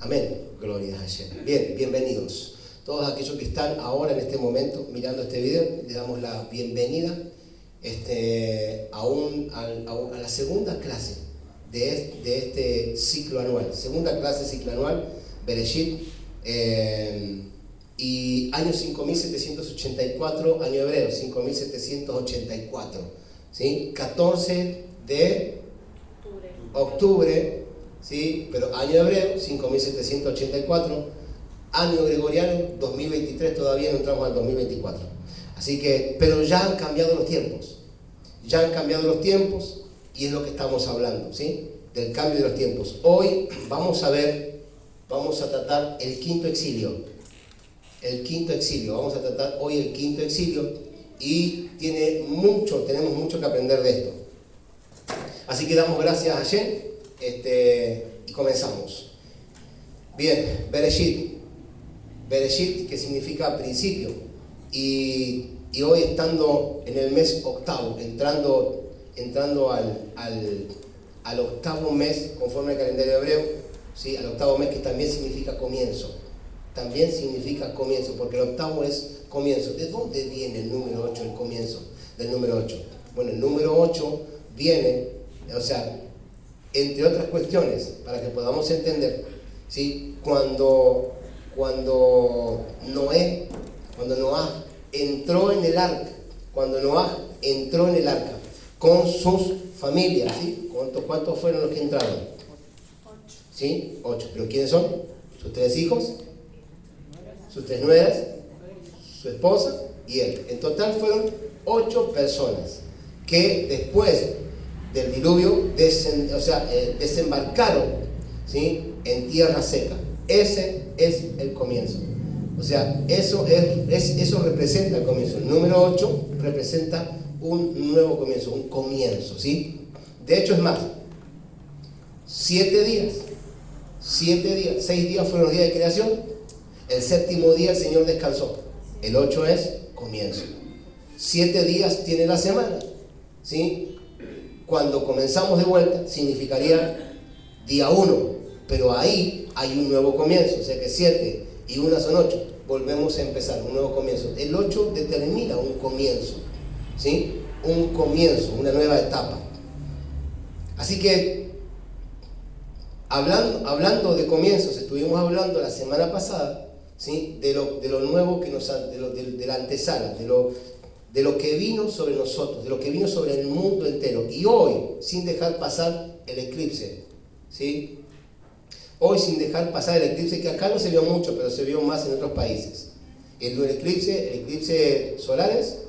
Amén. Gloria a Hashem. Bien, bienvenidos. Todos aquellos que están ahora en este momento mirando este video, les damos la bienvenida a la segunda clase de este ciclo anual. Segunda clase ciclo anual, Bereshit, y año 5784, año hebreo, 5784. ¿Sí? 14 de octubre, ¿sí? Pero año hebreo, 5784, año gregoriano, 2023, todavía no entramos al 2024. Así que, pero ya han cambiado los tiempos. Ya han cambiado los tiempos y es lo que estamos hablando, ¿sí? Del cambio de los tiempos. Hoy vamos a tratar el quinto exilio. Vamos a tratar hoy el quinto exilio y tenemos mucho que aprender de esto. Así que damos gracias a Hashem y comenzamos. Bien, Bereshit, que significa principio, y hoy estando en el mes octavo, entrando al octavo mes conforme al calendario hebreo, ¿sí? Al octavo mes, que también significa comienzo. Porque el octavo es comienzo. ¿De dónde viene el número 8, el comienzo del número 8? Bueno, el número 8 viene, entre otras cuestiones, para que podamos entender, ¿sí? Cuando Noah entró en el arca, con sus familias, ¿sí? ¿Cuántos fueron los que entraron? 8. ¿Sí? 8. ¿Pero quiénes son? Sus 3 hijos, sus 3 nueras, su esposa y él. En total fueron 8 personas que después del diluvio desembarcaron, ¿sí? En tierra seca. Ese es el comienzo. Eso representa el comienzo. El número 8 representa un nuevo comienzo, un comienzo, ¿sí? De hecho, es más, 6 días fueron los días de creación. El séptimo día el Señor descansó. El 8 es comienzo. 7 días tiene la semana, ¿sí? Cuando comenzamos de vuelta significaría día 1, pero ahí hay un nuevo comienzo. O sea que 7 y 1 son 8. Volvemos a empezar, un nuevo comienzo. El 8 determina un comienzo, ¿sí? Un comienzo, una nueva etapa. Así que, hablando de comienzos, estuvimos hablando la semana pasada, ¿sí? de lo nuevo de la antesala, de lo que vino sobre nosotros, de lo que vino sobre el mundo entero. Y hoy, sin dejar pasar el eclipse, ¿sí? Hoy, sin dejar pasar el eclipse, que acá no se vio mucho, pero se vio más en otros países. El eclipse solar es,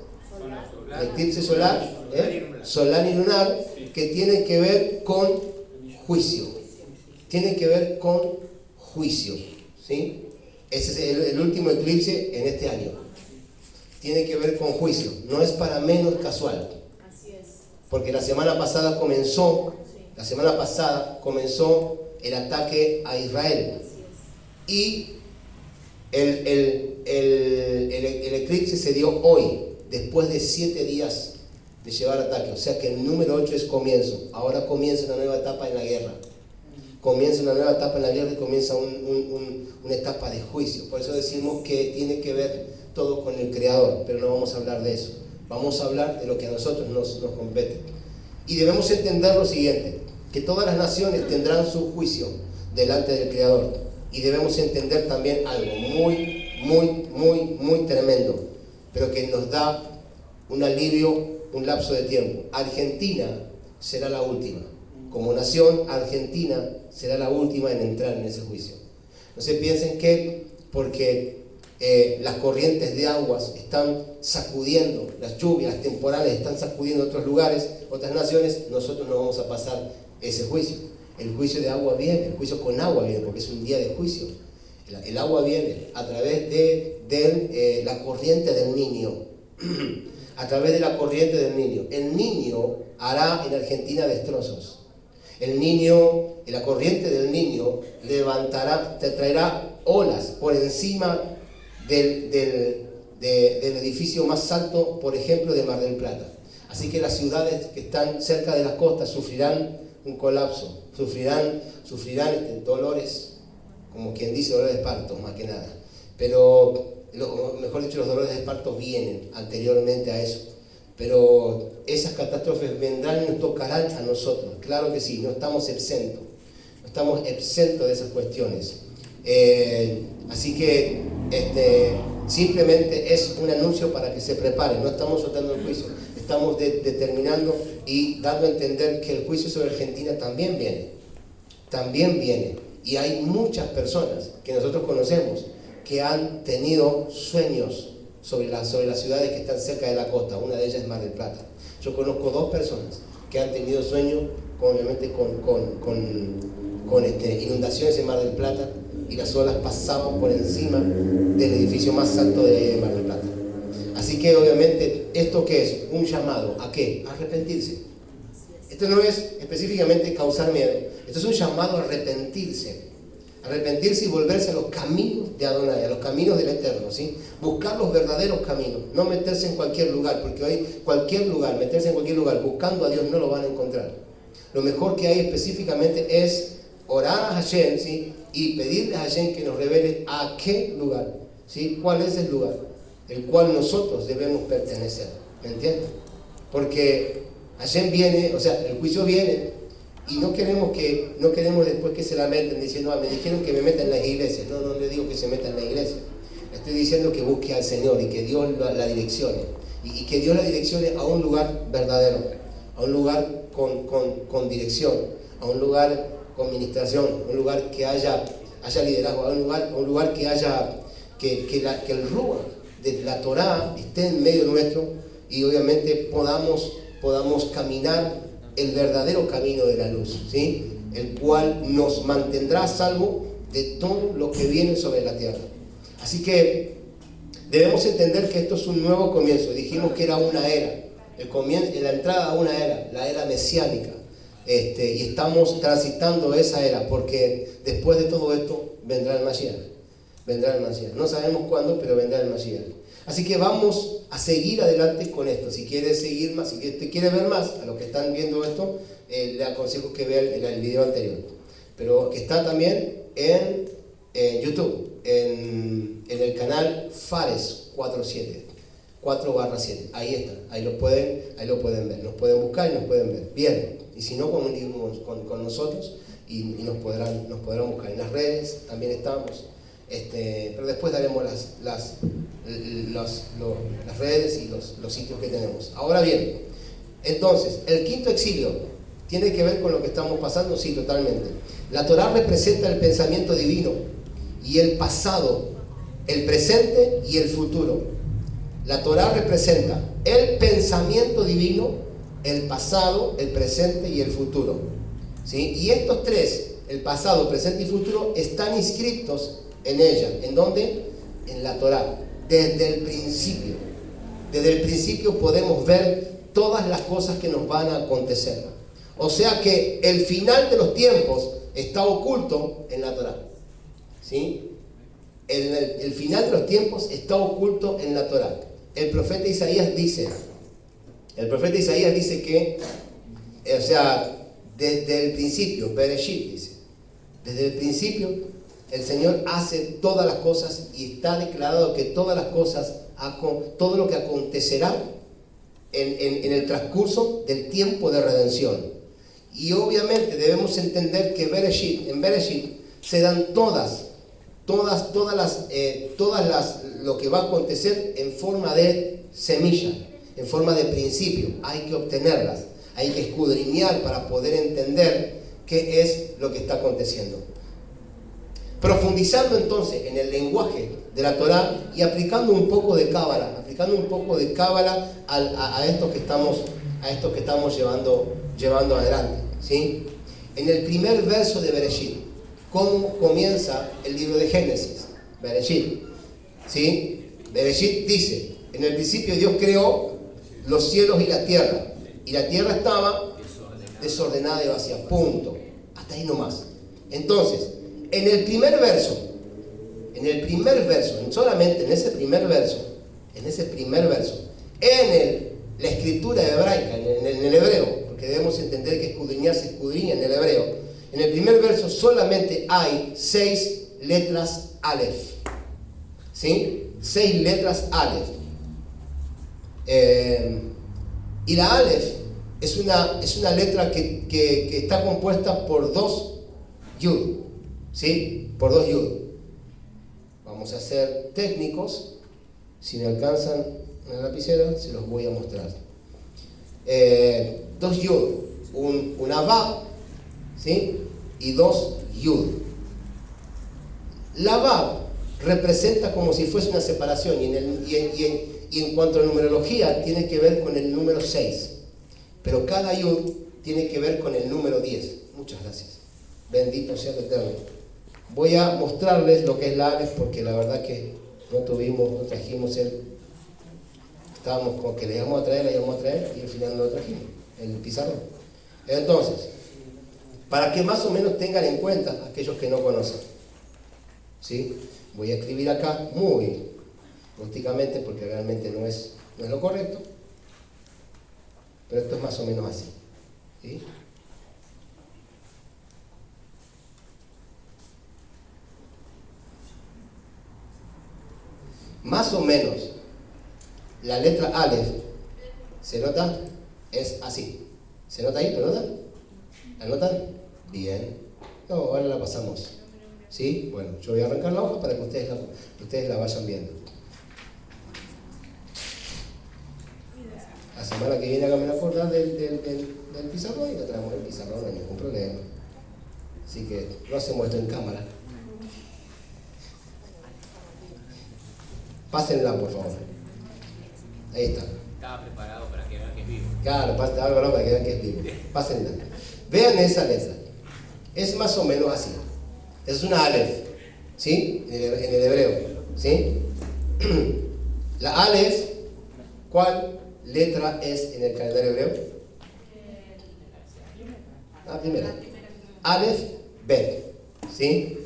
el eclipse solar y lunar, que tiene que ver con juicio. ¿Sí? Ese es el último eclipse en este año. Tiene que ver con juicio. No es para menos casual. Así es. Porque la semana pasada comenzó el ataque a Israel. Y el eclipse se dio hoy, después de 7 días de llevar ataque. O sea que el número 8 es comienzo. Ahora comienza una nueva etapa en la guerra. Y comienza una etapa de juicio. Por eso decimos que tiene que ver todo con el Creador, pero no vamos a hablar de eso. Vamos a hablar de lo que a nosotros nos compete. Y debemos entender lo siguiente, que todas las naciones tendrán su juicio delante del Creador. Y debemos entender también algo muy tremendo, pero que nos da un alivio, un lapso de tiempo. Argentina será la última. Como nación, Argentina será la última en entrar en ese juicio. No se piensen que porque las corrientes de aguas están sacudiendo, las lluvias temporales están sacudiendo otros lugares, otras naciones, nosotros no vamos a pasar ese juicio. El juicio de agua viene, el juicio con agua viene, porque es un día de juicio. El agua viene a través de la corriente del Niño. A través de la corriente del Niño. El Niño hará en Argentina destrozos. El Niño, la corriente del Niño te traerá olas por encima del edificio más alto, por ejemplo, de Mar del Plata. Así que las ciudades que están cerca de las costas sufrirán un colapso, sufrirán dolores, como quien dice dolores de parto, más que nada. Pero, mejor dicho, los dolores de parto vienen anteriormente a eso. Pero esas catástrofes vendrán y nos tocarán a nosotros. Claro que sí, no estamos exentos. No estamos exentos de esas cuestiones. Así que simplemente es un anuncio para que se preparen. No estamos soltando el juicio. Estamos determinando y dando a entender que el juicio sobre Argentina también viene. También viene. Y hay muchas personas que nosotros conocemos que han tenido sueños sobre las ciudades que están cerca de la costa. Una de ellas es Mar del Plata. Yo conozco 2 personas que han tenido sueños, obviamente, con inundaciones en Mar del Plata, y las olas pasaban por encima del edificio más alto de Mar del Plata. Así que obviamente, ¿esto qué es? Un llamado. ¿A qué? A arrepentirse. Esto no es específicamente causar miedo. Esto es un llamado a arrepentirse. Arrepentirse y volverse a los caminos de Adonai, a los caminos del Eterno, ¿sí? Buscar los verdaderos caminos, no meterse en cualquier lugar, porque hoy meterse en cualquier lugar buscando a Dios no lo van a encontrar. Lo mejor que hay específicamente es orar a Hashem, ¿sí? Y pedirle a Hashem que nos revele a qué lugar, ¿sí? ¿Cuál es el lugar? El cual nosotros debemos pertenecer, ¿me entiendes? Porque Hashem viene, o sea, el juicio viene, y no queremos después que se lamenten diciendo, me dijeron que me meta en las iglesias. No le digo que se meta en la iglesia. Le estoy diciendo que busque al Señor y que Dios la direccione. Y que Dios la direccione a un lugar verdadero, a un lugar con dirección, a un lugar con ministración, a un lugar que haya liderazgo, a un lugar que haya, que el Ruach de la Torá esté en medio nuestro, y obviamente podamos caminar el verdadero camino de la luz, ¿sí? El cual nos mantendrá a salvo de todo lo que viene sobre la tierra. Así que debemos entender que esto es un nuevo comienzo. Dijimos que era una era, la entrada a una era, la era mesiánica, y estamos transitando esa era, porque después de todo esto vendrá el Mashiach. No sabemos cuándo, pero vendrá el Mashiach. Así que vamos a seguir adelante con esto. Si quieres seguir más, si quieres ver más a los que están viendo esto, le aconsejo que vea el video anterior. Pero que está también en YouTube, en el canal Fares 4/7. Ahí está, ahí lo pueden ver. Nos pueden buscar y nos pueden ver. Bien, y si no, comuniquemos con nosotros y nos podrán buscar. En las redes también estamos. Pero después daremos las redes y los sitios que tenemos. Ahora bien, entonces, el quinto exilio tiene que ver con lo que estamos pasando, sí, totalmente. La Torá representa el pensamiento divino y el pasado, el presente y el futuro. La Torá representa el pensamiento divino, el pasado, el presente y el futuro, ¿sí? Y estos tres, el pasado, presente y futuro, están inscritos en ella. ¿En dónde? En la Torá. Desde el principio. Desde el principio podemos ver todas las cosas que nos van a acontecer. O sea que el final de los tiempos está oculto en la Torá, ¿sí? El final de los tiempos está oculto en la Torá. El profeta Isaías dice que, o sea, desde el principio, Bereshit dice, desde el principio el Señor hace todas las cosas, y está declarado que todas las cosas, todo lo que acontecerá en el transcurso del tiempo de redención. Y obviamente debemos entender que en Bereshit se dan todas lo que va a acontecer en forma de semilla, en forma de principio. Hay que obtenerlas, hay que escudriñar para poder entender qué es lo que está aconteciendo. Profundizando entonces en el lenguaje de la Torá y aplicando un poco de cábala, a esto que estamos llevando adelante, ¿sí? En el primer verso de Bereshit, ¿cómo comienza el libro de Génesis? Bereshit, ¿sí? Bereshit dice, en el principio Dios creó los cielos y la tierra estaba desordenada y vacía, punto, hasta ahí nomás. Entonces, en el primer verso, solamente en ese primer verso, la escritura hebraica, en el hebreo, porque debemos entender que escudriñar se escudriña en el hebreo, en el primer verso solamente hay 6 letras Aleph. ¿Sí? 6 letras Aleph. Y la Aleph es una letra que está compuesta por 2 Yud. ¿Sí? Por 2 Yud. Vamos a ser técnicos. Si me alcanzan una lapicera, se los voy a mostrar. 2 Yud. Una Vav, ¿sí? Y 2 Yud. La Vav representa como si fuese una separación y en cuanto a numerología tiene que ver con el número 6, pero cada Yud tiene que ver con el número 10. Muchas gracias. Bendito sea el Eterno. Voy a mostrarles lo que es la Aleph, porque la verdad que no trajimos estábamos con que le íbamos a traer y al final no lo trajimos, el pizarrón. Entonces, para que más o menos tengan en cuenta aquellos que no conocen, ¿sí? Voy a escribir acá muy rústicamente porque realmente no es lo correcto, pero esto es más o menos así, ¿sí? Más o menos la letra Aleph, ¿se nota? Es así. ¿Se nota ahí? ¿Lo notan? ¿La notan? Bien. No, ahora la pasamos. ¿Sí? Bueno, yo voy a arrancar la hoja para que ustedes la vayan viendo. La semana que viene háganme la acordar del pizarrón y le traemos el pizarrón, no hay ningún problema. Así que no hacemos esto en cámara. Pásenla, por favor. Ahí está. Estaba preparado para que vean que es vivo. Claro, para que vean que es vivo. Pásenla. Vean esa letra. Es más o menos así. Es una Aleph, ¿sí? En el hebreo, ¿sí? La Aleph, ¿cuál letra es en el calendario hebreo? La primera. Aleph, Bet, ¿sí?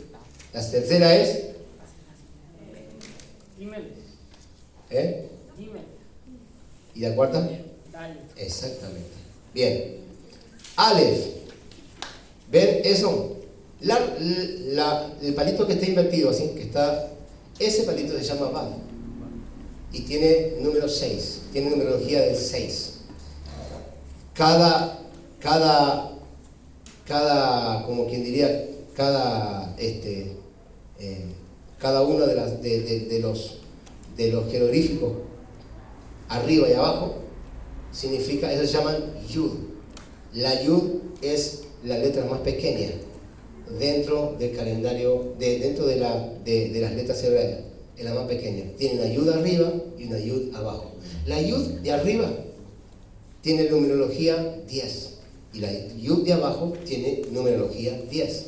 La tercera es ¿y la cuarta? Exactamente. Bien. Aleph. ¿Ven eso? El palito que está invertido, así, ese palito se llama Vav. Y tiene número 6. Tiene numerología del 6. Cada, como quien diría, cada uno de los jeroglíficos arriba y abajo significa, eso se llaman Yud. La Yud es la letra más pequeña dentro del calendario, dentro de las letras hebreas, es la más pequeña. Tiene una Yud arriba y una Yud abajo. La Yud de arriba tiene numerología 10 y la Yud de abajo tiene numerología 10.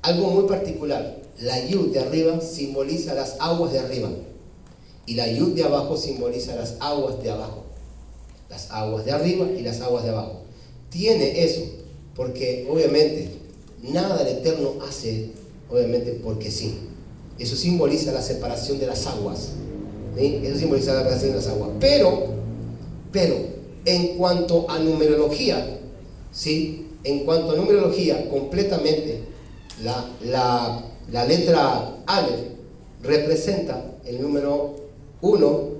Algo muy particular, la Yud de arriba simboliza las aguas de arriba y la Yud de abajo simboliza las aguas de abajo. Las aguas de arriba y las aguas de abajo. Tiene eso, porque obviamente nada el Eterno hace, obviamente porque sí. Eso simboliza la separación de las aguas, ¿sí? Eso simboliza la separación de las aguas. Pero, en cuanto a numerología, ¿sí? En cuanto a numerología, completamente, la letra Aleph representa el número 1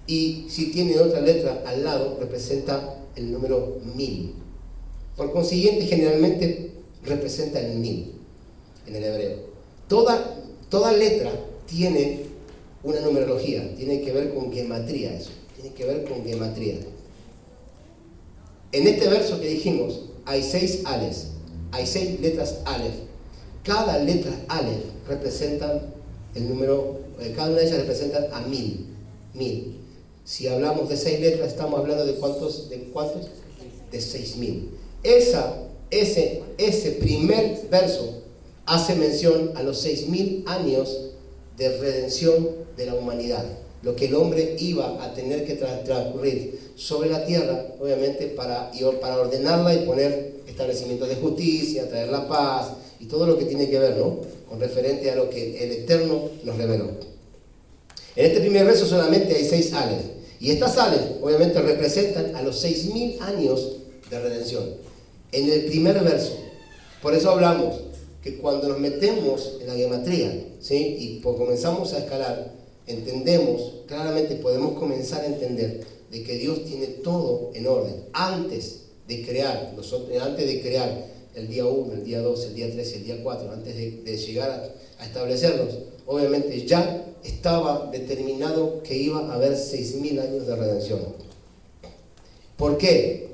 y si tiene otra letra al lado, representa el número 1000. Por consiguiente, generalmente representa el 1000 en el hebreo. Toda letra tiene una numerología, tiene que ver con gematría eso, tiene que ver con gematría. En este verso que dijimos, hay 6 Aleph, hay 6 letras Aleph. Cada letra Aleph representa el número, cada una de ellas representa a 1000. Si hablamos de 6 letras, estamos hablando de cuántos, de 6000. Ese primer verso hace mención a los 6000 años de redención de la humanidad, lo que el hombre iba a tener que transcurrir sobre la tierra, obviamente para ordenarla y poner establecimientos de justicia, traer la paz y todo lo que tiene que ver, ¿no?, con referente a lo que el Eterno nos reveló. En este primer verso solamente hay 6 Aleph, y estas Aleph obviamente representan a los 6000 años de redención. En el primer verso, por eso hablamos que cuando nos metemos en la gematría, ¿sí? Y comenzamos a escalar, entendemos, claramente podemos comenzar a entender de que Dios tiene todo en orden. Antes de crear el día 1, el día 2, el día 3, el día 4, antes de llegar a establecerlos, obviamente ya estaba determinado que iba a haber 6.000 años de redención. ¿Por qué?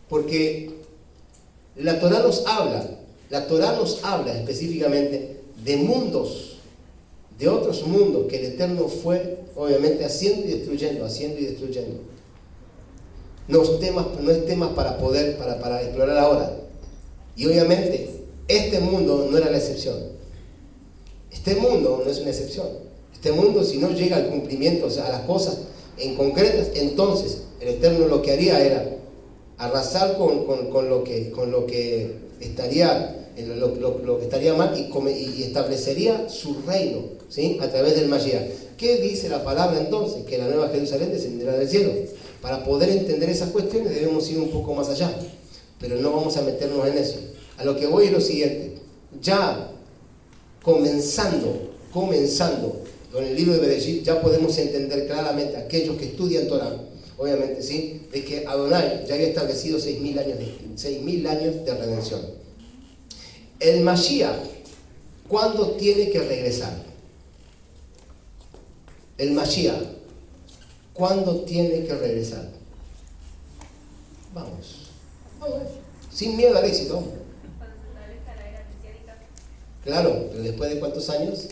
Porque la Torá nos habla específicamente de mundos, de otros mundos que el Eterno fue obviamente haciendo y destruyendo. No es temas para explorar ahora. Y obviamente este mundo no era la excepción. Este mundo no es una excepción. Este mundo, si no llega al cumplimiento, o sea, a las cosas en concretas, entonces el Eterno lo que haría era arrasar con lo que estaría mal y establecería su reino, ¿sí? A través del Mashiach. ¿Qué dice la palabra entonces? Que la nueva Jerusalén descenderá del cielo. Para poder entender esas cuestiones debemos ir un poco más allá, pero no vamos a meternos en eso. A lo que voy es lo siguiente: ya comenzando con el libro de Bereshit, ya podemos entender claramente, aquellos que estudian Torah, obviamente, ¿sí?, de que Adonai ya había establecido 6.000 años de redención. El Mashiach, ¿cuándo tiene que regresar? El Mashiach, ¿cuándo tiene que regresar? Vamos, sin miedo al éxito. Cuando se establezca la era mesiánica. Claro, pero ¿después de cuántos años?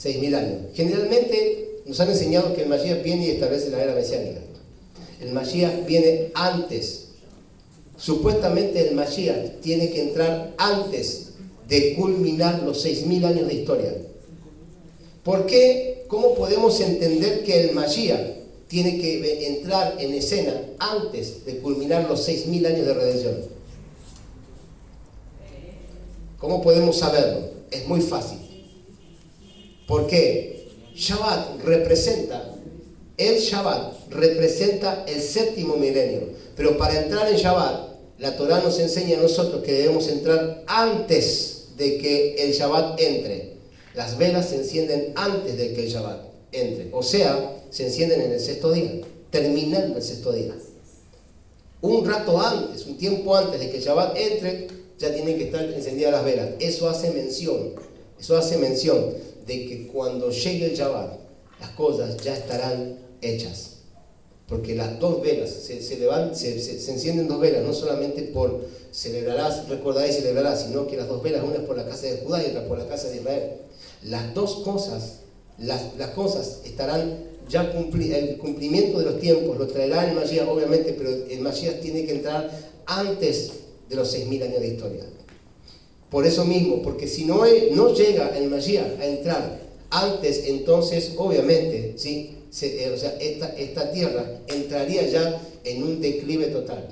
6.000 años. Generalmente nos han enseñado que el Mashiach viene y establece la era mesiánica. El Mashiach viene antes. Supuestamente el Mashiach tiene que entrar antes de culminar los 6.000 años de historia. ¿Por qué? ¿Cómo podemos entender que el Mashiach tiene que entrar en escena antes de culminar los 6.000 años de redención? ¿Cómo podemos saberlo? Es muy fácil. Porque el Shabbat representa el séptimo milenio. Pero para entrar en Shabbat, la Torá nos enseña a nosotros que debemos entrar antes de que el Shabbat entre. Las velas se encienden antes de que el Shabbat entre. O sea, se encienden en el sexto día, terminando el sexto día. Un rato antes, un tiempo antes de que el Shabbat entre, ya tienen que estar encendidas las velas. Eso hace mención de que cuando llegue el Shabbat, las cosas ya estarán hechas. Porque las dos velas, se encienden dos velas, no solamente por celebrarás, recordarás y celebrarás, sino que las dos velas, una es por la casa de Judá y otra por la casa de Israel. Las dos cosas, las cosas estarán ya el cumplimiento de los tiempos, lo traerá el Mashiach, obviamente, pero el Mashiach tiene que entrar antes de los 6.000 años de historia. Por eso mismo, porque si no llega el Mashiach a entrar antes, entonces, obviamente, ¿sí?, esta tierra entraría ya en un declive total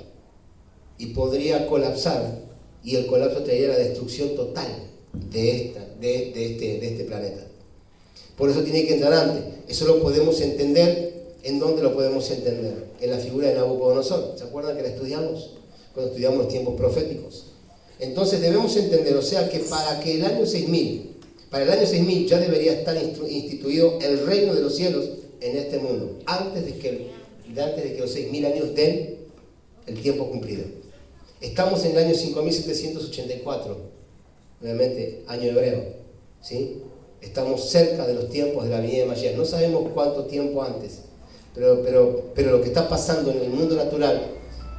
y podría colapsar, y el colapso traería la destrucción total de este planeta. Por eso tiene que entrar antes. Eso lo podemos entender. ¿En dónde lo podemos entender? En la figura de Nabucodonosor. ¿Se acuerdan que la estudiamos? Cuando estudiamos los tiempos proféticos. Entonces debemos entender, o sea, que para el año 6.000 ya debería estar instituido el reino de los cielos en este mundo, antes de que los 6.000 años den el tiempo cumplido. Estamos en el año 5.784, obviamente año hebreo, ¿sí? Estamos cerca de los tiempos de la venida de Mashiach. No sabemos cuánto tiempo antes, pero lo que está pasando en el mundo natural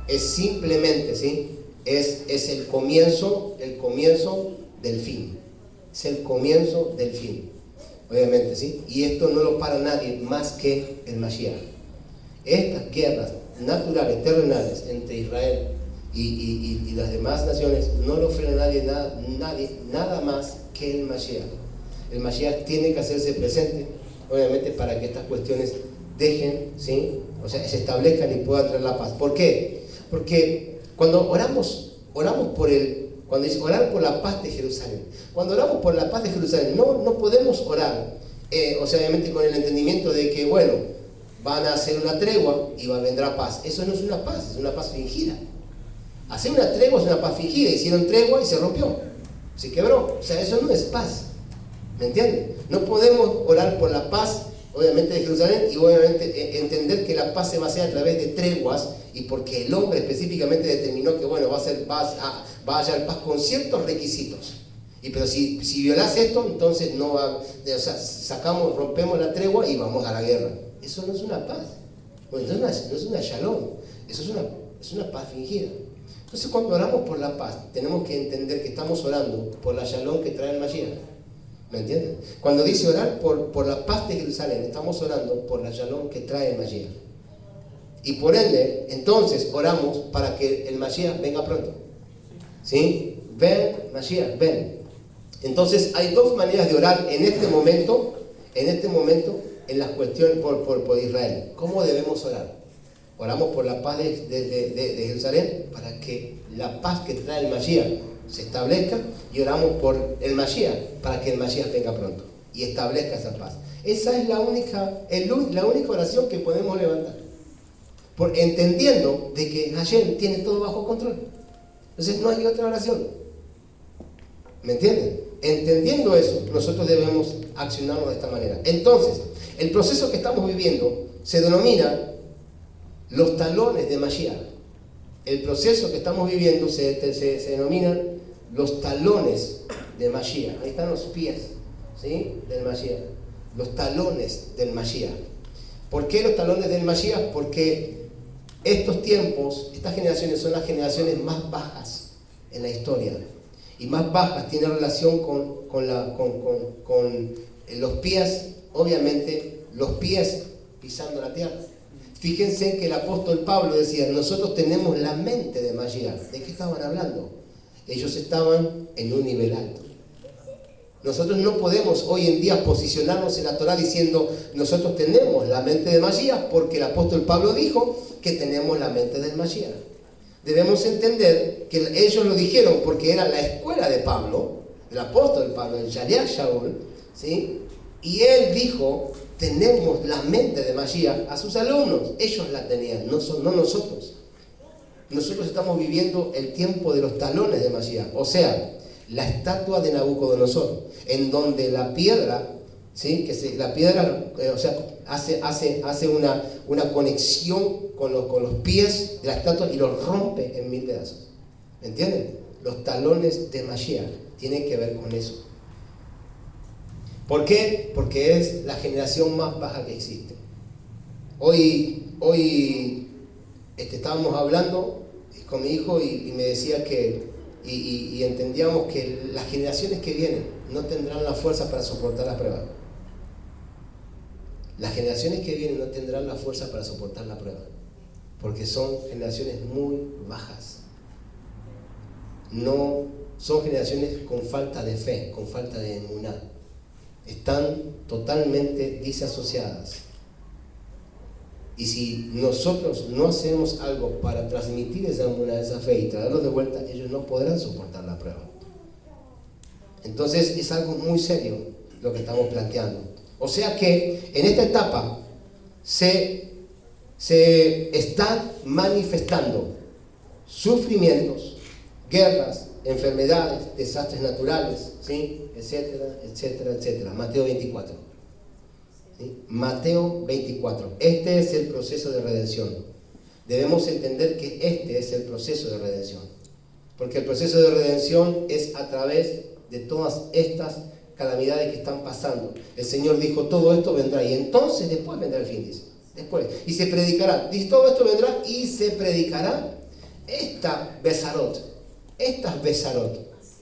es simplemente, ¿sí?, es el comienzo del fin. Es el comienzo del fin, obviamente, ¿sí? Y esto no lo para nadie más que el Mashiach. Estas guerras naturales, terrenales, entre Israel y las demás naciones, no lo frena nada más que el Mashiach. El Mashiach tiene que hacerse presente, obviamente, para que estas cuestiones dejen, ¿sí?, o sea, se establezcan y puedan traer la paz. ¿Por qué? Porque cuando oramos cuando dice orar por la paz de Jerusalén, cuando oramos por la paz de Jerusalén, no podemos orar, o sea, obviamente con el entendimiento de que, bueno, van a hacer una tregua y vendrá paz. Eso no es una paz, es una paz fingida. Hacer una tregua es una paz fingida. Hicieron tregua y se rompió, se quebró. O sea, eso no es paz. ¿Me entienden? No podemos orar por la paz, obviamente, de Jerusalén, y obviamente entender que la paz se va a hacer a través de treguas, y porque el hombre específicamente determinó que, bueno, va a hallar paz con ciertos requisitos. Pero si violas esto, entonces no va, o sea, rompemos la tregua y vamos a la guerra. Eso no es una paz. Bueno, no es una shalom. Eso es una paz fingida. Entonces, cuando oramos por la paz, tenemos que entender que estamos orando por la shalom que trae el Mashiach. ¿Me entienden? Cuando dice orar por la paz de Jerusalén, estamos orando por la shalom que trae el Mashiach. Y por ende, entonces oramos para que el Mashiach venga pronto. ¿Sí? Ven, Mashiach, ven. Entonces hay dos maneras de orar en este momento, en las cuestiones por Israel. ¿Cómo debemos orar? Oramos por la paz de Jerusalén, para que la paz que trae el Mashiach se establezca, y oramos por el Mashiach, para que el Mashiach venga pronto y establezca esa paz. Esa es la única oración que podemos levantar, entendiendo de que Hashem tiene todo bajo control. Entonces no hay otra oración. ¿Me entienden? Entendiendo eso, nosotros debemos accionarnos de esta manera. Entonces, el proceso que estamos viviendo se denomina los talones de Mashiach. El proceso que estamos viviendo se denominan los talones de Mashiach. Ahí están los pies, ¿sí?, del Mashiach. Los talones del Mashiach. ¿Por qué los talones del Mashiach? Porque estos tiempos, estas generaciones son las generaciones más bajas en la historia. Y más bajas, tiene relación con los pies, obviamente, los pies pisando la tierra. Fíjense que el apóstol Pablo decía, nosotros tenemos la mente de Mashiach. ¿De qué estaban hablando? Ellos estaban en un nivel alto. Nosotros no podemos hoy en día posicionarnos en la Torah diciendo, nosotros tenemos la mente de Mashiach, porque el apóstol Pablo dijo que tenemos la mente del Mashiach. Debemos entender que ellos lo dijeron porque era la escuela de Pablo, el apóstol Pablo, el Shaliach Shaul, ¿sí? Y él dijo, tenemos la mente de Mashiach a sus alumnos. Ellos la tenían, no nosotros. Nosotros estamos viviendo el tiempo de los talones de Mashiach, o sea, la estatua de Nabucodonosor, en donde la piedra, ¿sí?, la piedra, o sea, hace una conexión con los pies de la estatua y los rompe en 1000 pedazos. ¿Me entienden? Los talones de Mashiach tienen que ver con eso. ¿Por qué? Porque es la generación más baja que existe. Hoy estábamos hablando con mi hijo y me decía que y entendíamos que las generaciones que vienen no tendrán la fuerza para soportar la prueba. Las generaciones que vienen no tendrán la fuerza para soportar la prueba, porque son generaciones muy bajas. No son generaciones con falta de fe, con falta de emuná. Están totalmente disasociadas. Y si nosotros no hacemos algo para transmitir esa emuná, esa fe, y traerlos de vuelta, ellos no podrán soportar la prueba. Entonces es algo muy serio lo que estamos planteando. O sea que en esta etapa se están manifestando sufrimientos, guerras, enfermedades, desastres naturales, ¿sí?, etcétera, etcétera, etcétera. Mateo 24. ¿Sí? Mateo 24. Este es el proceso de redención. Debemos entender que este es el proceso de redención. Porque el proceso de redención es a través de todas estas calamidades que están pasando. El Señor dijo, todo esto vendrá, y entonces después vendrá el fin, dice. Después. Y se predicará. Dice, todo esto vendrá y se predicará estas besarot,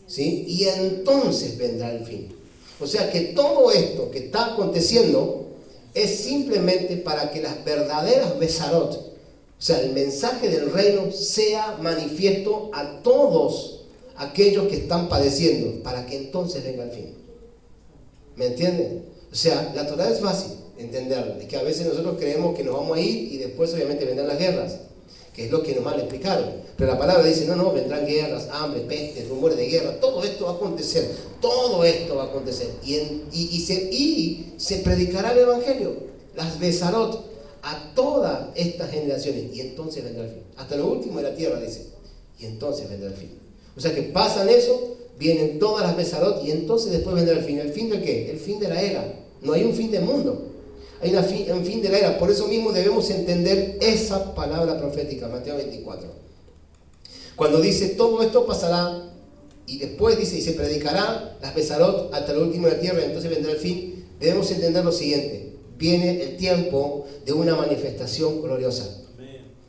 ¿sí? Y entonces vendrá el fin. O sea que todo esto que está aconteciendo es simplemente para que las verdaderas besarot, o sea, el mensaje del reino, sea manifiesto a todos aquellos que están padeciendo, para que entonces venga el fin. ¿Me entienden? O sea, la Torah es fácil entenderla. Es que a veces nosotros creemos que nos vamos a ir y después obviamente vendrán las guerras, que es lo que nos mal explicaron. Pero la palabra dice, no, vendrán guerras, hambre, pestes, rumores de guerra, todo esto va a acontecer, y se predicará el Evangelio, las besarot, a todas estas generaciones, y entonces vendrá el fin. Hasta lo último de la tierra, dice. y entonces vendrá el fin. O sea que pasan eso, vienen todas las Besarot y entonces después vendrá el fin. ¿El fin de qué? El fin de la era. No hay un fin del mundo, hay un fin de la era. Por eso mismo debemos entender esa palabra profética, Mateo 24. Cuando dice todo esto pasará, y después dice, y se predicará las Besarot hasta lo último de la tierra, entonces vendrá el fin, debemos entender lo siguiente: viene el tiempo de una manifestación gloriosa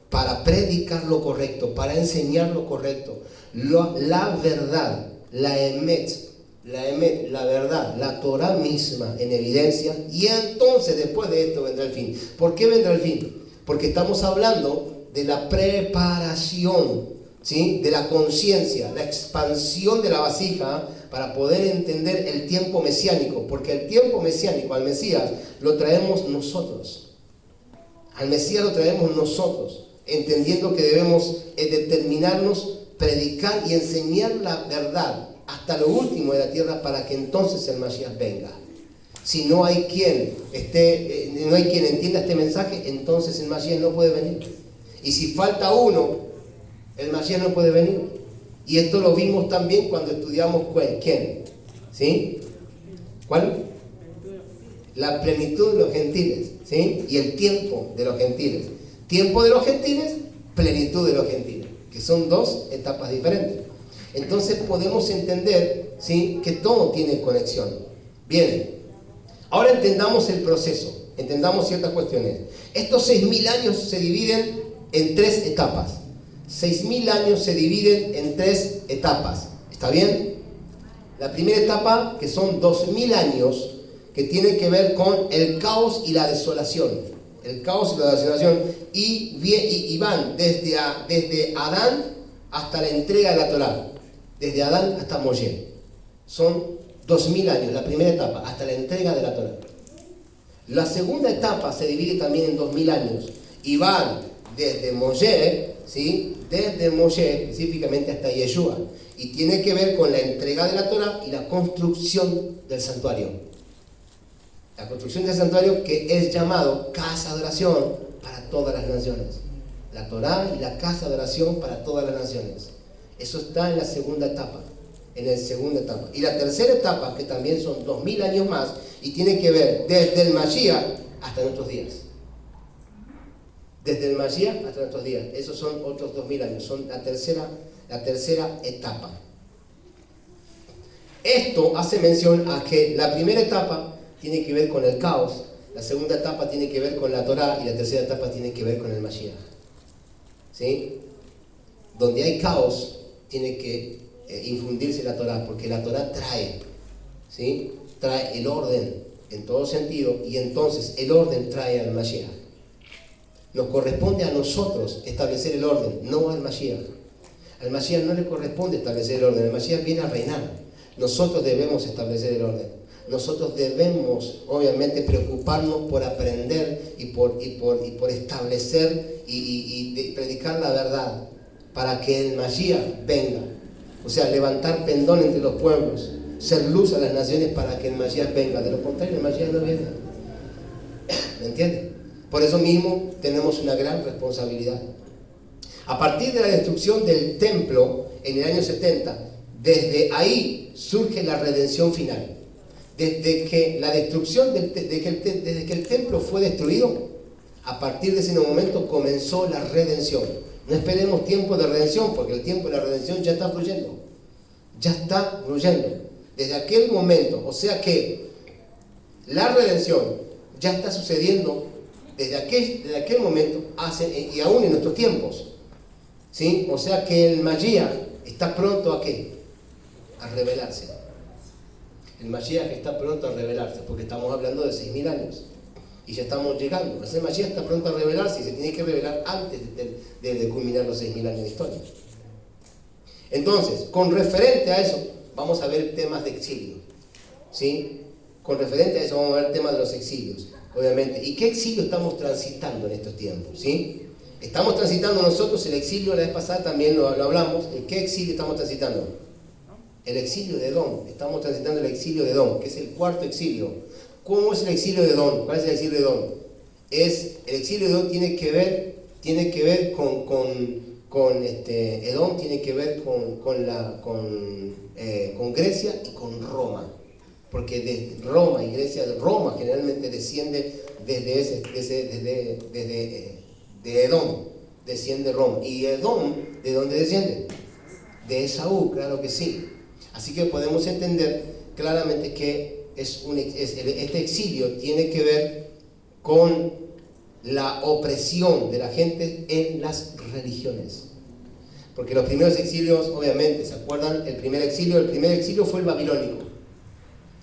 para predicar lo correcto, para enseñar lo correcto, la verdad, la emet, la verdad, la Torah misma en evidencia, y entonces después de esto vendrá el fin. ¿Por qué vendrá el fin? Porque estamos hablando de la preparación, ¿sí? De la conciencia, la expansión de la vasija para poder entender el tiempo mesiánico, porque el tiempo mesiánico, al Mesías, lo traemos nosotros. Al Mesías lo traemos nosotros, entendiendo que debemos determinarnos, predicar y enseñar la verdad hasta lo último de la tierra para que entonces el Mashiach venga. Si no hay quien entienda este mensaje, entonces el Mashiach no puede venir. Y si falta uno, el Mashiach no puede venir. Y esto lo vimos también cuando estudiamos ¿quién? ¿Sí? ¿Cuál? La plenitud de los gentiles, ¿sí? Y el tiempo de los gentiles. Tiempo de los gentiles, plenitud de los gentiles, que son dos etapas diferentes. Entonces podemos entender, ¿sí?, que todo tiene conexión. Bien, ahora entendamos el proceso, entendamos ciertas cuestiones. Estos 6.000 años se dividen en 3 etapas. 6.000 años se dividen en 3 etapas. ¿Está bien? La primera etapa, que son 2.000 años, que tiene que ver con el caos y la desolación. El caos y la desolación. Y van desde Adán hasta la entrega de la Torá. Desde Adán hasta Moshe. Son 2.000 años, la primera etapa, hasta la entrega de la Torá. La segunda etapa se divide también en 2.000 años. Y van desde Moshe, ¿sí?, desde Moshe específicamente hasta Yeshua, y tiene que ver con la entrega de la Torá y la construcción del santuario. La construcción del santuario, que es llamado casa de oración para todas las naciones. La Torá y la casa de oración para todas las naciones. Eso está en la segunda etapa. Y la tercera etapa, que también son 2.000 años más, y tiene que ver desde el Mashiach hasta nuestros días. Desde el Mashiach hasta nuestros días. Esos son otros 2.000 años. Son la tercera etapa. Esto hace mención a que la primera etapa tiene que ver con el caos, la segunda etapa tiene que ver con la Torá y la tercera etapa tiene que ver con el Mashiach. ¿Sí? Donde hay caos tiene que infundirse la Torá, porque la Torá trae, ¿sí?, trae el orden en todo sentido, y entonces el orden trae al Mashiach. Nos corresponde a nosotros establecer el orden, no al Mashiach. Al Mashiach no le corresponde establecer el orden, el Mashiach viene a reinar. Nosotros debemos establecer el orden. Nosotros debemos, obviamente, preocuparnos por aprender y por establecer y predicar la verdad para que el Mashiach venga. O sea, levantar pendón entre los pueblos, ser luz a las naciones para que el Mashiach venga. De lo contrario, el Mashiach no viene. ¿Me entienden? Por eso mismo tenemos una gran responsabilidad. A partir de la destrucción del templo en el año 70, desde ahí surge la redención final. Desde que la destrucción, desde que el templo fue destruido, a partir de ese momento comenzó la redención. No esperemos tiempo de redención, porque el tiempo de la redención ya está fluyendo. Ya está fluyendo. Desde aquel momento, o sea que la redención ya está sucediendo desde aquel momento y aún en nuestros tiempos. ¿Sí? O sea que el Mashiach está pronto ¿a qué? A revelarse. El Mashiach está pronto a revelarse, porque estamos hablando de 6.000 años y ya estamos llegando. El Mashiach está pronto a revelarse y se tiene que revelar antes de culminar los 6.000 años de historia. Entonces, con referente a eso, vamos a ver temas de exilio. ¿Sí? Con referente a eso vamos a ver temas de los exilios, obviamente. ¿Y qué exilio estamos transitando en estos tiempos? ¿Sí? Estamos transitando nosotros el exilio, la vez pasada también lo hablamos. ¿En qué exilio estamos transitando? El exilio de Edom. Estamos transitando el exilio de Edom, que es el 4º exilio. ¿Cómo es el exilio de Edom? ¿Cuál es el exilio de Edom? El exilio de Edom tiene que ver Edom tiene que ver con Grecia y con Roma, porque de Roma y Grecia, de Roma generalmente desciende de Edom, desciende Roma. ¿Y Edom de dónde desciende? De Esaú, claro que sí. Así que podemos entender claramente que este exilio tiene que ver con la opresión de la gente en las religiones. Porque los primeros exilios, obviamente, ¿se acuerdan? El primer exilio fue el babilónico.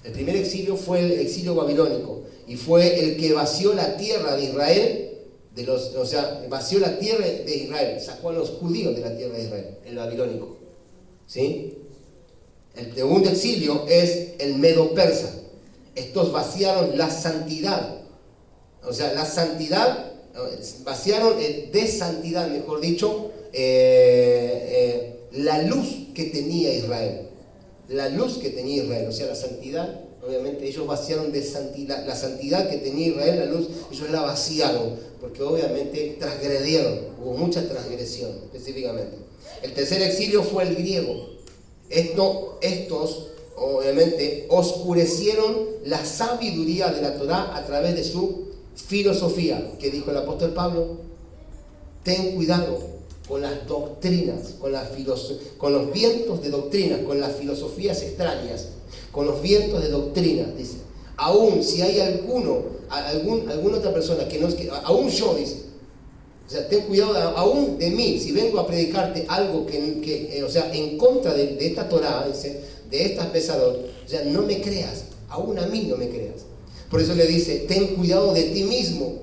El primer exilio fue el exilio babilónico y fue el que vació la tierra de Israel, vació la tierra de Israel, sacó a los judíos de la tierra de Israel, el babilónico. ¿Sí? El segundo exilio es el medo-persa. Estos vaciaron la santidad. Vaciaron de santidad, mejor dicho, la luz que tenía Israel. La luz que tenía Israel, la santidad, obviamente ellos vaciaron de santidad, la santidad que tenía Israel, la luz, ellos la vaciaron, porque obviamente transgredieron, hubo mucha transgresión específicamente. El tercer exilio fue el griego. Estos obviamente oscurecieron la sabiduría de la Torá a través de su filosofía, que dijo el apóstol Pablo: ten cuidado con las doctrinas, con los vientos de doctrina, con las filosofías extrañas, con los vientos de doctrina, dice. Aún si hay alguna otra persona que no es que, aún yo, dice, ten cuidado aún de mí, si vengo a predicarte algo en contra de esta Torá, dice, de estas pesadas, no me creas, aún a mí no me creas. Por eso le dice: ten cuidado de ti mismo,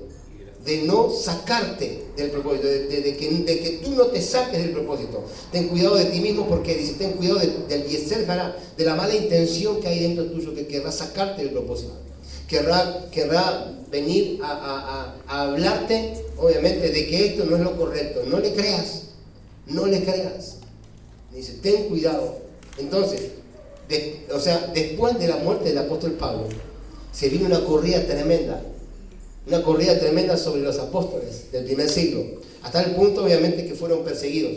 de no sacarte del propósito, de que tú no te saques del propósito. Ten cuidado de ti mismo, porque dice: ten cuidado del yeser hará, de la mala intención que hay dentro tuyo, que querrá sacarte del propósito. Querrá venir a hablarte, obviamente, de que esto no es lo correcto. No le creas. Dice: ten cuidado. Entonces, después de la muerte del apóstol Pablo, se vino una corrida tremenda sobre los apóstoles del primer siglo, hasta el punto obviamente que fueron perseguidos.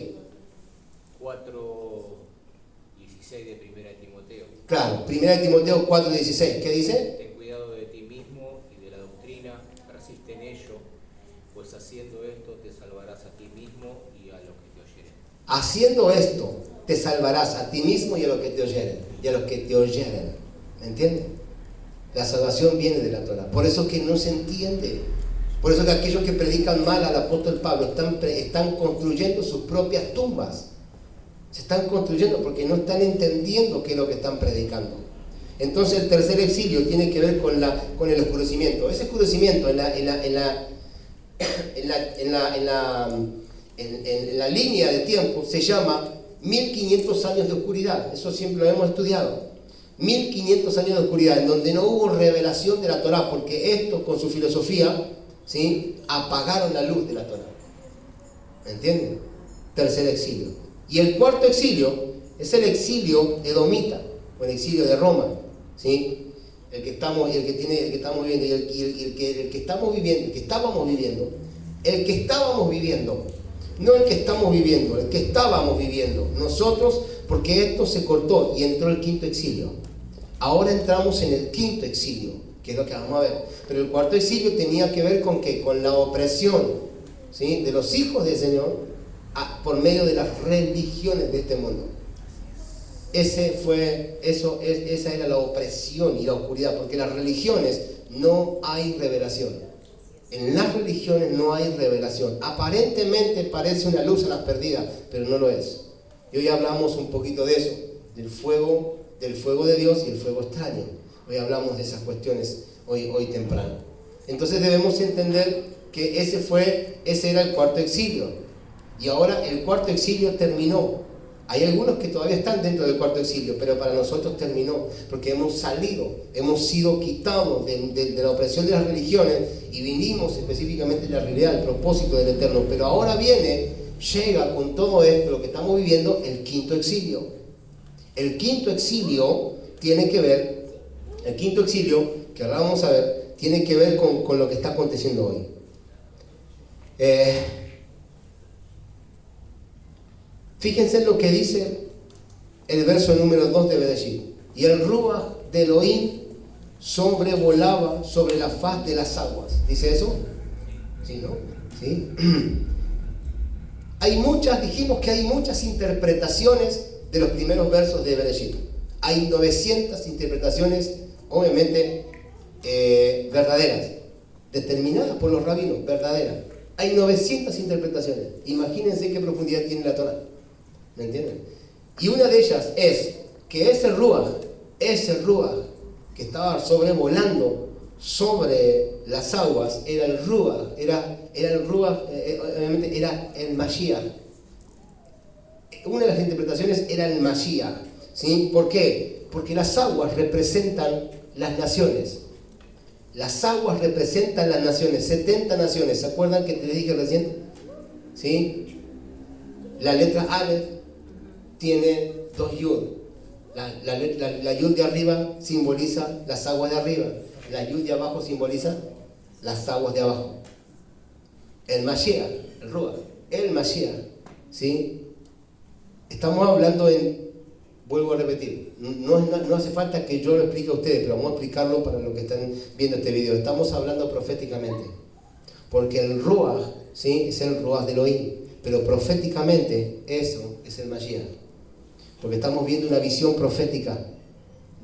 4:16 de Primera de Timoteo. Claro, Primera de Timoteo 4:16, ¿qué dice? Ten cuidado de ti mismo y de la doctrina, persiste en ello, pues haciendo esto te salvarás a ti mismo y a los que te oyeren. Haciendo esto te salvarás a ti mismo y a los que te oyeren. ¿Me entiendes? La salvación viene de la Torá. Por eso que no se entiende. Por eso que aquellos que predican mal al apóstol Pablo están construyendo sus propias tumbas. Se están construyendo porque no están entendiendo qué es lo que están predicando. Entonces el tercer exilio tiene que ver con el oscurecimiento. Ese oscurecimiento en la línea de tiempo se llama 1500 años de oscuridad. Eso siempre lo hemos estudiado. 1500 años de oscuridad, en donde no hubo revelación de la Torá, porque estos con su filosofía, ¿sí?, apagaron la luz de la Torá. ¿Me entienden? Tercer exilio. Y el cuarto exilio es el exilio edomita, o el exilio de Roma, ¿sí? El que estábamos viviendo nosotros, porque esto se cortó y entró el quinto exilio. Ahora entramos en el quinto exilio, que es lo que vamos a ver. Pero el cuarto exilio tenía que ver con ¿qué? Con la opresión, ¿sí?, de los hijos del Señor por medio de las religiones de este mundo. Esa era la opresión y la oscuridad, porque en las religiones no hay revelación. En las religiones no hay revelación. Aparentemente parece una luz a las perdidas, pero no lo es. Y hoy hablamos un poquito de eso, del fuego de Dios y el fuego extraño. Hoy hablamos de esas cuestiones hoy temprano. Entonces debemos entender que ese era el cuarto exilio. Y ahora el cuarto exilio terminó. Hay algunos que todavía están dentro del cuarto exilio, pero para nosotros terminó, porque hemos sido quitados de la opresión de las religiones y vinimos específicamente a la realidad, al propósito del Eterno. Pero ahora llega con todo esto, lo que estamos viviendo, el quinto exilio. El quinto exilio, que ahora vamos a ver, tiene que ver con lo que está aconteciendo hoy. Fíjense lo que dice el verso número 2 de Bereshit. Y el Ruach de Elohim sobrevolaba sobre la faz de las aguas. ¿Dice eso? ¿Sí, no? ¿Sí? Dijimos que hay muchas interpretaciones de los primeros versos de Bereshit. Hay 900 interpretaciones, obviamente, verdaderas, determinadas por los rabinos, verdaderas. Hay 900 interpretaciones. Imagínense qué profundidad tiene la Torah. ¿Me entienden? Y una de ellas es que ese Ruach que estaba sobrevolando sobre las aguas, era el Ruach, obviamente era el Mashiach. Una de las interpretaciones era el Mashiach, ¿sí? ¿Por qué? Porque las aguas representan las naciones. Las aguas representan las naciones, 70 naciones. ¿Se acuerdan que te dije recién? ¿Sí? La letra Aleph tiene 2 yud. La yud de arriba simboliza las aguas de arriba. La yud de abajo simboliza las aguas de abajo. El Mashiach, el Ruach, el Mashiach, ¿sí? Estamos hablando vuelvo a repetir, no hace falta que yo lo explique a ustedes, pero vamos a explicarlo para los que están viendo este video. Estamos hablando proféticamente, porque el Ruach, ¿sí?, es el Ruach de Elohim, pero proféticamente eso es el Mashiach, porque estamos viendo una visión profética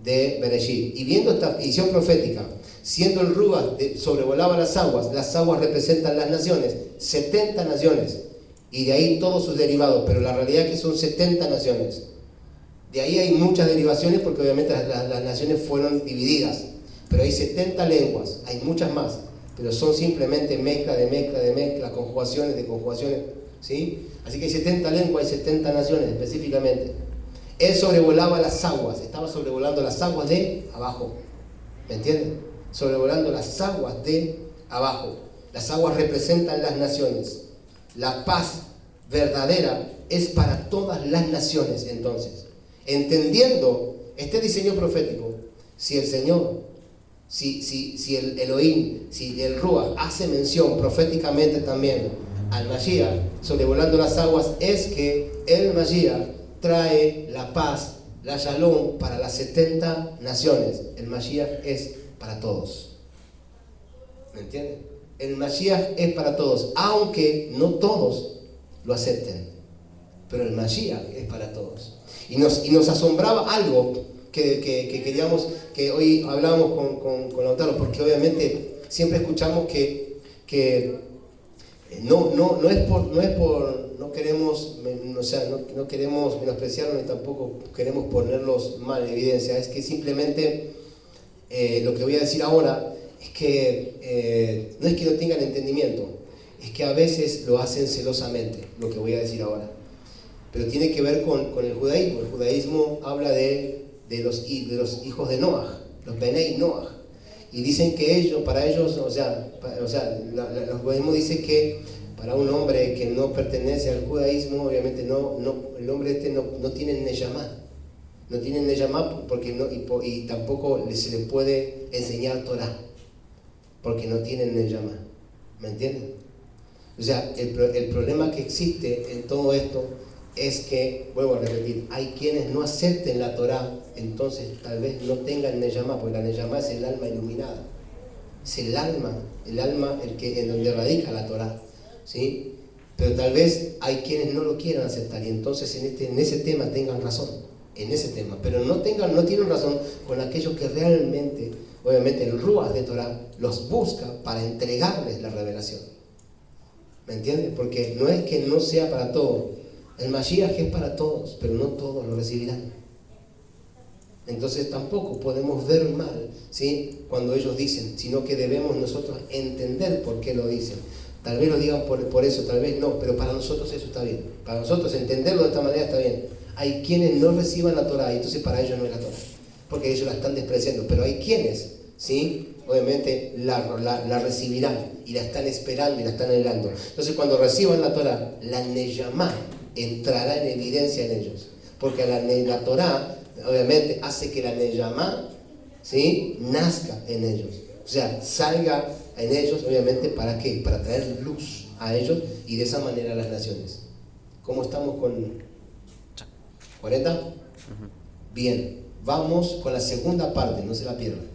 de Bereshit, y viendo esta visión profética, siendo el Ruach sobrevolaba las aguas representan las naciones, 70 naciones, y de ahí todos sus derivados, pero la realidad es que son 70 naciones. De ahí hay muchas derivaciones porque obviamente las naciones fueron divididas, pero hay 70 lenguas, hay muchas más, pero son simplemente mezcla, conjugaciones de conjugaciones, ¿sí? Así que hay 70 lenguas y 70 naciones específicamente. Él sobrevolaba las aguas, estaba sobrevolando las aguas de abajo, ¿me entienden? Sobrevolando las aguas de abajo. Las aguas representan las naciones. La paz verdadera es para todas las naciones. Entonces, entendiendo este diseño profético, si el Señor, si el Elohim, si el Ruach hace mención proféticamente también al Mashiach sobrevolando las aguas, es que el Mashiach trae la paz, la Shalom para las 70 naciones. El Mashiach es para todos. ¿Me entienden? El Mashiach es para todos, aunque no todos lo acepten, pero el Mashiach es para todos. Y nos asombraba algo que queríamos, que hoy hablábamos con Lautaro, porque obviamente siempre escuchamos que no queremos menospreciarlos ni tampoco queremos ponerlos mal en evidencia. Es que simplemente lo que voy a decir ahora es que no es que no tengan entendimiento, es que a veces lo hacen celosamente, lo que voy a decir ahora. Pero tiene que ver con el judaísmo. El judaísmo habla de los hijos de Noah, los Benei Noah. Y dicen que el judaísmo dice que para un hombre que no pertenece al judaísmo, obviamente el hombre no tiene Neyamá. No tiene Neyamá porque y tampoco se le puede enseñar Torah, porque no tienen Neyamá. ¿Me entienden? O sea, el problema que existe en todo esto es que, vuelvo a repetir, hay quienes no acepten la Torah, entonces tal vez no tengan Neyamá, porque la Neyamá es el alma iluminada, es el alma en donde radica la Torah, ¿sí? Pero tal vez hay quienes no lo quieran aceptar, y entonces en ese tema tengan razón, en ese tema, pero no tienen razón con aquellos que realmente, obviamente el Ruach de Torah los busca para entregarles la revelación. ¿Me entiendes? Porque no es que no sea para todos. El Mashiach es para todos, pero no todos lo recibirán. Entonces tampoco podemos ver mal, ¿sí?, cuando ellos dicen, sino que debemos nosotros entender por qué lo dicen. Tal vez lo digan por eso, tal vez no, pero para nosotros eso está bien. Para nosotros entenderlo de esta manera está bien. Hay quienes no reciban la Torah, y entonces para ellos no es la Torah, porque ellos la están despreciando. Pero hay quienes, ¿sí?, obviamente la recibirán y la están esperando y la están anhelando. Entonces cuando reciban la Torah, la Neyamá entrará en evidencia en ellos, porque la Torah obviamente hace que la Neyamá, ¿sí?, nazca en ellos, o sea, salga en ellos, obviamente, ¿para qué? Para traer luz a ellos y de esa manera a las naciones. ¿Cómo estamos con ¿40? Bien, vamos con la segunda parte, no se la pierdan.